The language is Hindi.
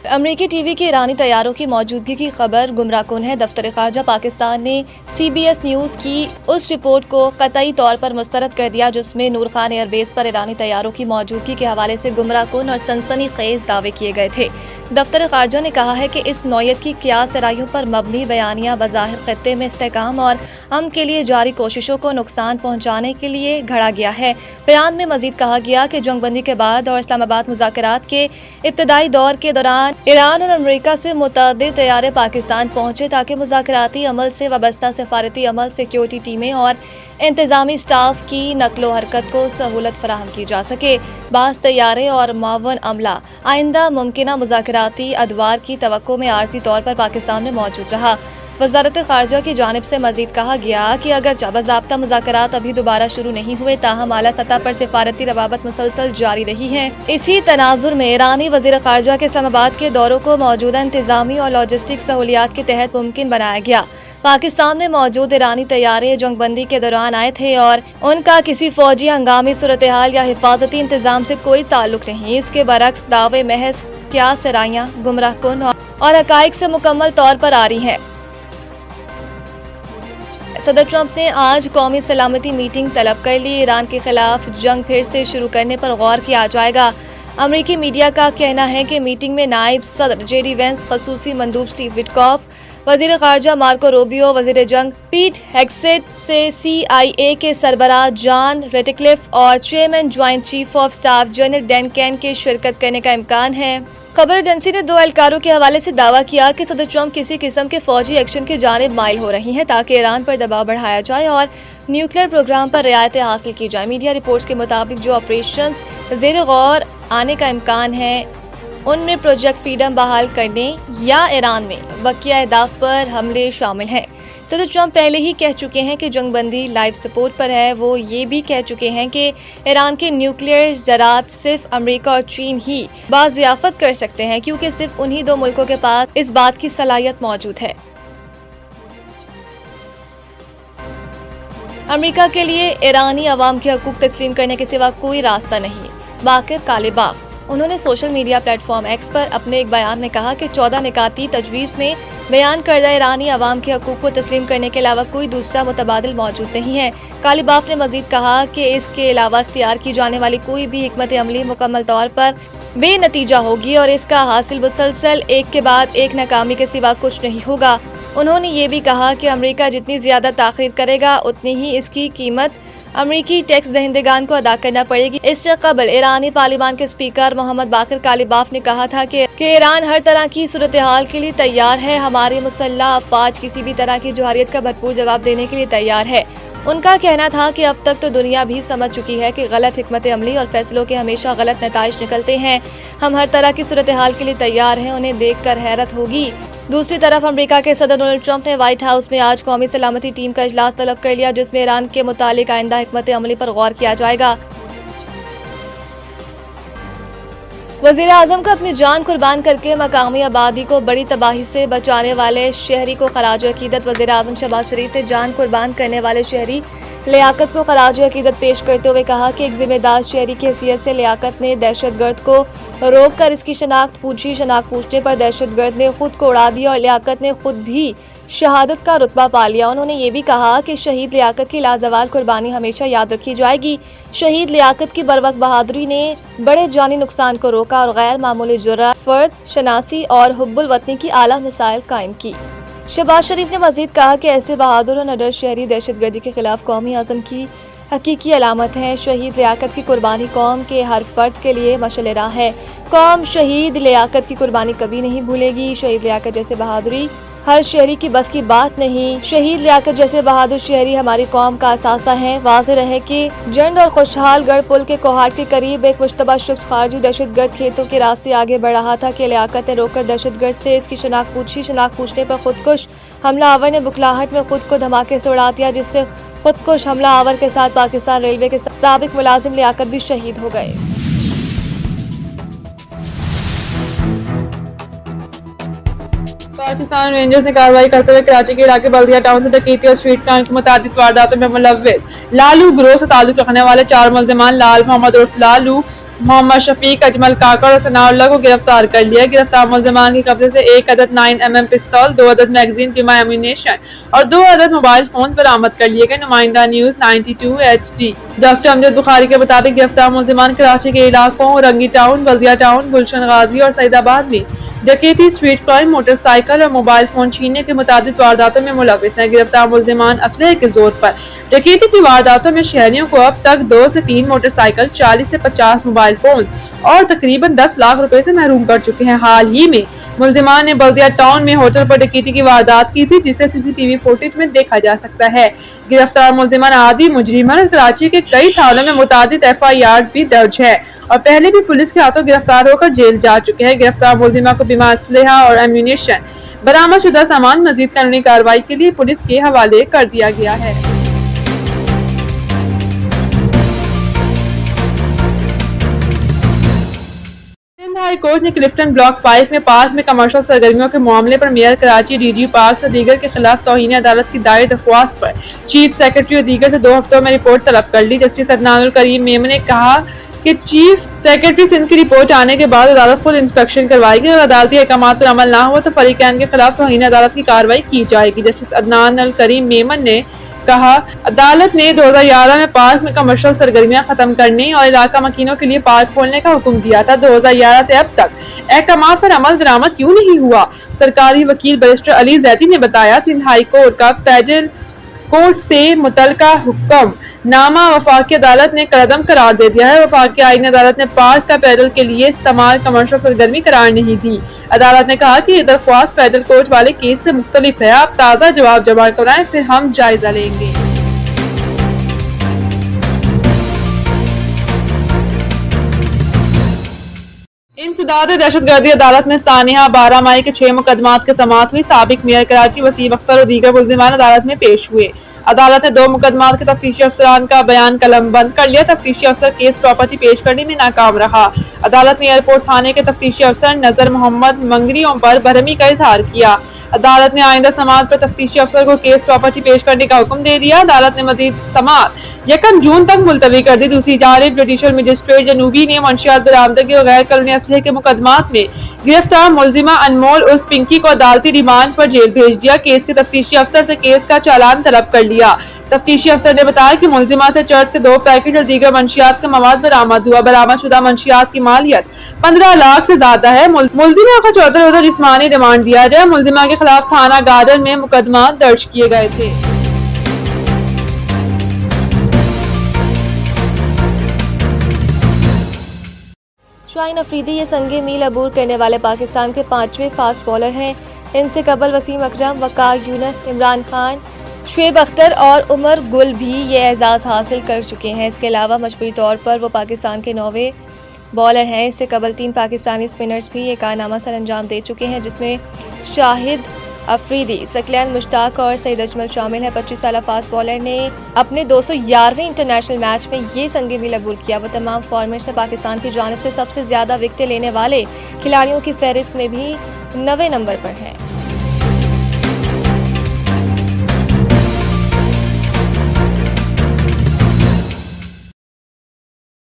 अमरीकी टीवी के ईरानी तैयारों की मौजूदगी की खबर गुमराहकुन है। दफ्तर ख़ारजा पाकिस्तान ने CBS न्यूज़ की उस रिपोर्ट को कतई तौर पर मुस्तरद कर दिया जिसमें नूर खान एयरबेस पर ईरानी तैयारों की मौजूदगी के हवाले से गुमराहकुन और सनसनीखेज दावे किए गए थे। दफ्तर ख़ारजा ने कहा है कि इस नौयत की क़ियास सराइयों पर मबनी बयानिया बज़ाहिर ख़त्ते में इस्तेहकाम और अमन के लिए जारी कोशिशों को नुकसान पहुँचाने के लिए घड़ा गया है। बयान में मज़ीद कहा गया कि जंगबंदी के बाद और इस्लामाबाद मुज़ाकरात के इब्तदाई दौर के दौरान ईरान और अमेरिका से मुतअद्दिद तैयारे पाकिस्तान पहुंचे ताकि मुज़ाकराती अमल से वाबस्ता सफारती अमल, सिक्योरिटी टीमें और इंतजामी स्टाफ की नकलो हरकत को सहूलत फराहम की जा सके। बाज़ तैयारे और मावन अमला आइंदा मुमकिना मुज़ाकराती अदवार की तवक्को में आर्जी तौर पर पाकिस्तान में मौजूद रहा। वज़ारत ख़ारजा की जानिब से मज़ीद कहा गया कि अगर बाज़ाब्ता मुज़ाकरात अभी दोबारा शुरू नहीं हुए ताहम आला सतह पर सिफारती रवाबत मुसलसल जारी रही है। इसी तनाजुर में ईरानी वज़ीर ख़ारजा के इस्लामाबाद के दौरों को मौजूदा इंतज़ामी और लॉजिस्टिक सहूलियात के तहत मुमकिन बनाया गया। पाकिस्तान में मौजूद ईरानी तैयारे जंगबंदी के दौरान आए थे और उनका किसी फौजी हंगामी सूरत हाल या हिफाजती इंतजाम से कोई ताल्लुक नहीं। इसके बरक्स दावे महज क्या सराइयाँ गुमराहकुन और हक़ाइक़ से मुकम्मल तौर पर आ रही हैं। सदर ट्रंप ने आज कौमी सलामती मीटिंग तलब कर ली। ईरान के खिलाफ जंग फिर से शुरू करने पर गौर किया जाएगा। अमरीकी मीडिया का कहना है कि मीटिंग में नायब सदर JD वेंस, खसूसी मंदूब स्टीव विटकॉफ, वज़ीर ख़ारजा मार्को रूबियो, वज़ीर जंग पीट हेग्सेट से CIA के सरबराह जॉन रेटक्लिफ और chairman joint chief of staff general Dan can के शिरकत करने का इम्कान है। खबर एजेंसी ने 2 एहलकारों के हवाले से दावा किया कि सदर ट्रंप किसी किस्म के फौजी एक्शन की जानिब माइल हो रही हैं ताकि ईरान पर दबाव बढ़ाया जाए और न्यूक्लियर प्रोग्राम पर रियायतें हासिल की जाए। मीडिया रिपोर्ट्स के मुताबिक जो ऑपरेशंस ज़ेर गौर आने का इम्कान है उनमें प्रोजेक्ट फ्रीडम बहाल करने या ईरान में बकिया अहदाफ पर हमले शामिल हैं। सदर ट्रंप पहले ही कह चुके हैं कि जंगबंदी लाइफ सपोर्ट पर है। वो ये भी कह चुके हैं कि ईरान के न्यूक्लियर ज़रात सिर्फ अमेरिका और चीन ही बाज़ियाफ़त कर सकते हैं क्योंकि सिर्फ उन्हीं 2 मुल्कों के पास इस बात की सलाहियत मौजूद है। अमेरिका के लिए ईरानी अवाम के हकूक़ तस्लीम करने के सिवा कोई रास्ता नहीं। बाकिर कालिबाफ उन्होंने सोशल मीडिया प्लेटफॉर्म X पर अपने एक बयान में कहा कि 14 निकाती तजवीज़ में बयान करदा ईरानी अवाम के हकूक़ को तस्लीम करने के अलावा कोई दूसरा मुतबादिल मौजूद नहीं है। कालिबाफ ने मज़ीद कहा कि इसके अलावा इख्तियार की जाने वाली कोई भी हिकमत अमली मुकम्मल तौर पर बेनतीजा होगी और इसका हासिल मुसलसल एक के बाद एक नाकामी के सिवा कुछ नहीं होगा। उन्होंने ये भी कहा कि अमेरिका जितनी ज़्यादा ताख़ीर करेगा उतनी ही इसकी कीमत अमरीकी टैक्स दहिंदगान को अदा करना पड़ेगी। इससे कबल ईरानी पार्लियामान के स्पीकर मोहम्मद बाकर कालिबाफ ने कहा था कि ईरान हर तरह की सूरत हाल के लिए तैयार है। हमारी मुसल्लह अफवाज किसी भी तरह की जौहरियत का भरपूर जवाब देने के लिए तैयार है। उनका कहना था कि अब तक तो दुनिया भी समझ चुकी है कि गलत हिकमत अमली और फैसलों के हमेशा गलत नताइज निकलते हैं। हम हर तरह की सूरत हाल के लिए तैयार हैं। उन्हें देख कर हैरत होगी। दूसरी तरफ अमेरिका के सदर डोनाल्ड ट्रंप ने व्हाइट हाउस में आज कौमी सलामती टीम का इजलास तलब कर लिया जिसमें ईरान के मुतालिक आइंदा हिकमत अमली पर गौर किया जाएगा। वज़ीर आज़म का अपनी जान कुर्बान करके मकामी आबादी को बड़ी तबाही से बचाने वाले शहरी को खराज अकीदत। वज़ीर आज़म शहबाज शरीफ ने जान कुर्बान करने वाले शहरी लियाकत को खराज अकीदत पेश करते हुए कहा कि एक जिम्मेदार शहरी की हैसियत से लियाकत ने दहशतगर्द को रोक कर इसकी शनाख्त पूछी। शनाख्त पूछने पर दहशतगर्द ने खुद को उड़ा दिया और लियाकत ने खुद भी शहादत का रुतबा पा लिया। उन्होंने ये भी कहा कि शहीद लियाकत की लाजवाल कुर्बानी हमेशा याद रखी जाएगी। शहीद लियाकत की बरवक्त बहादुरी ने बड़े जानी नुकसान को रोका और गैर मामूली जुर्रत, फर्ज शनासी और हुब्बुल वतनी की आला मिसाइल कायम की। शहबाज शरीफ ने मजीद कहा कि ऐसे बहादुर और निडर शहरी दहशतगर्दी के खिलाफ कौमी आज़म की हकीकी अलामत है। शहीद लियाकत की कुर्बानी कौम के हर फर्द के लिए मशअल राह है। कौम शहीद लियाकत की कुर्बानी कभी नहीं भूलेगी। शहीद लियाकत जैसे बहादुरी हर शहरी की बस की बात नहीं। शहीद लियाकत जैसे बहादुर शहरी हमारी कौम का असासा है। वाज़ेह रहे कि जंड और खुशहालगढ़ पुल के कोहाट के करीब एक मुश्तबा शख्स खारजी दहशतगर्द खेतों के रास्ते आगे बढ़ रहा था कि लियाकत ने रोककर दहशतगर्द से इसकी शनाख्त पूछी। शनाख्त पूछने पर खुदकुश हमलावर ने बुखलाहट में खुद को धमाके से उड़ा दिया जिससे खुदकुश हमलावर के साथ पाकिस्तान रेलवे के साबिक मुलाजिम लियाकत भी शहीद हो गए। पाकिस्तान रेंजर्स ने कार्रवाई करते हुए कराची के इलाके बल्दिया टाउन से डकैती और स्ट्रीट क्राइम की मुतादिद वारदातों में मुलव्विस लालू गिरोह से ताल्लुक रखने वाले 4 मुल्जिमान लाल मोहम्मद उर्फ लालू, मोहम्मद शफीक, अजमल काकड़ और सनाउल्लाह को गिरफ्तार कर लिया। गिरफ्तार मुल्जिमान के कब्जे से 1 अदद 9mm पिस्तौल, 2 अदद मैगजीन बीमा एम्यूनेशन और 2 अदद मोबाइल फोन बरामद कर लिए गए। नुमाइंदा news 92 HD। Doctor Amjad Bukhari के मुताबिक गिरफ्तार मुल्जिमान कराची के इलाकों रंगी टाउन, बल्दिया टाउन, गुलशन गाजी और सईदाबाद में डकैती, स्ट्रीट क्राइम, मोटरसाइकिल और मोबाइल फोन छीनने के मुताबिक वारदातों में मुलविस हैं। गिरफ्तार मुल्जिमान असलहे के जोर पर डकैती की वारदातों में शहरियों को अब तक 2 से 3 मोटरसाइकिल, 40 से 50 मोबाइल फोन और तकरीबन 10 लाख रुपए से महरूम कर चुके हैं। हाल ही में मुल्जिमान ने बल्दिया टाउन में होटल पर डकैती की वारदात की थी, जिसे CCTV फुटेज में देखा जा सकता है। गिरफ्तार मुल्जिमान आदि मुजरिमान कराची के कई थानों में मुतादिद FIRs भी दर्ज है और पहले भी पुलिस के हाथों गिरफ्तार होकर जेल जा चुके हैं। गिरफ्तार मुल्जिमा को बीमा असलहा और एम्यूनेशन, बरामदशुदा सामान मजीद कानूनी कार्रवाई के लिए पुलिस के हवाले कर दिया गया है। हाई कोर्ट ने क्लिफ्टन ब्लॉक 5 में पार्क में कमर्शियल सरगर्मियों के मामले पर मेयर कराची, DG पार्क और दीगर के खिलाफ तौहीन अदालत की दायर दरख्वास्त पर चीफ सेक्रेटरी और दीगर से 2 हफ्तों में रिपोर्ट तलब कर ली। जस्टिस अदनानुल करीम मेमन ने कहा कि चीफ सेक्रेटरी सिंध की रिपोर्ट आने के बाद अदालत खुद इंस्पेक्शन करवाएगी और अदालती अहकामात पर अमल ना हो तो फरीकैन के खिलाफ तौहीन अदालत की कार्रवाई की जाएगी। जस्टिस अदनानुल करीम मेमन ने कहा, अदालत ने 2011 में पार्क में कमर्शियल सरगर्मियां खत्म करने और इलाका मकीनों के लिए पार्क खोलने का हुक्म दिया था। 2011 से अब तक अहकामात पर अमल दरामद क्यों नहीं हुआ? सरकारी वकील बैरिस्टर अली जैदी ने बताया, सिंध हाई कोर्ट का पैडल कोर्ट से मुतलका हुक्म नामा वफाकी अदालत ने कलअदम करार दे दिया है। वफाकी आईनी अदालत ने पार्क का पैदल के लिए इस्तेमाल कमर्शियल सरगर्मी करार नहीं दी। अदालत ने कहा कि ये दरख्वास्त पैदल कोर्ट वाले केस से मुख्तलिफ है। आप ताज़ा जवाब जमा कराएं, फिर हम जायजा लेंगे। इंसदाद दहशतगर्दी अदालत में सानिया 12 मई के 6 मुकदमात की समाअत हुई। साबिक मेयर कराची वसीम अख्तर और दीगर मुल्जिमान अदालत में पेश हुए। अदालत ने 2 मुकदमात के तफ्तीशी अफसरान का बयान कलम बंद कर लिया। तफ्तीशी अफसर केस प्रॉपर्टी पेश करने में नाकाम रहा। अदालत ने एयरपोर्ट थाने के तफ्तीशी अफसर नजर मोहम्मद मंगरियों पर बरहमी का इजहार किया। अदालत ने आइंदा समाअत पर तफ्तीशी अफसर को केस प्रॉपर्टी पेश करने का हुक्म दे दिया। अदालत ने मजीद समाअत 1 जून तक मुलतवी कर दी। दूसरी जानिब जुडिशल मजिस्ट्रेट जनूबी ने मंशियात बरामदगी और गैर कानूनी असलहे के मुकदमात में गिरफ्तार मुल्जिमा अनमोल उर्फ पिंकी को अदालती रिमांड पर जेल भेज दिया। केस के तफ्तीशी अफसर से केस का चालान तलब कर लिया। तफ्तीशी अफसर ने बताया कि मुल्जिमा से चर्च के 2 पैकेट और दीगर मंशियात का मवाद बरामद हुआ। बरामदशुदा मंशियात की मालियत 15 लाख से ज्यादा है। मुल्जिमा का 14 रोजा जिस्मानी रिमांड दिया जाए। मुल्जिमा के खिलाफ थाना गार्डन में मुकदमा दर्ज किए गए थे। शाहीन अफरीदी ये संगे मील अबूर करने वाले पाकिस्तान के 5वें फास्ट बॉलर हैं। इनसे कबल वसीम अकरम, वकार यूनुस, इमरान खान, शुएब अख्तर और उमर गुल भी ये एजाज़ हासिल कर चुके हैं। इसके अलावा मजबूरी तौर पर वो पाकिस्तान के 9वें बॉलर हैं। इससे कबल 3 पाकिस्तानी स्पिनर्स भी ये कारनामा सर अंजाम दे चुके हैं, जिसमें शाहिद अफरीदी, सकलैन मुश्ताक और सईद अजमल शामिल है। 25 साल फास्ट बॉलर ने अपने 211वें इंटरनेशनल मैच में ये संगे मील अबूर किया। वो तमाम फॉर्मेट से पाकिस्तान की जानिब से सबसे ज़्यादा विकेटें लेने वाले खिलाड़ियों की फहरिस्त में भी 9वें नंबर पर हैं।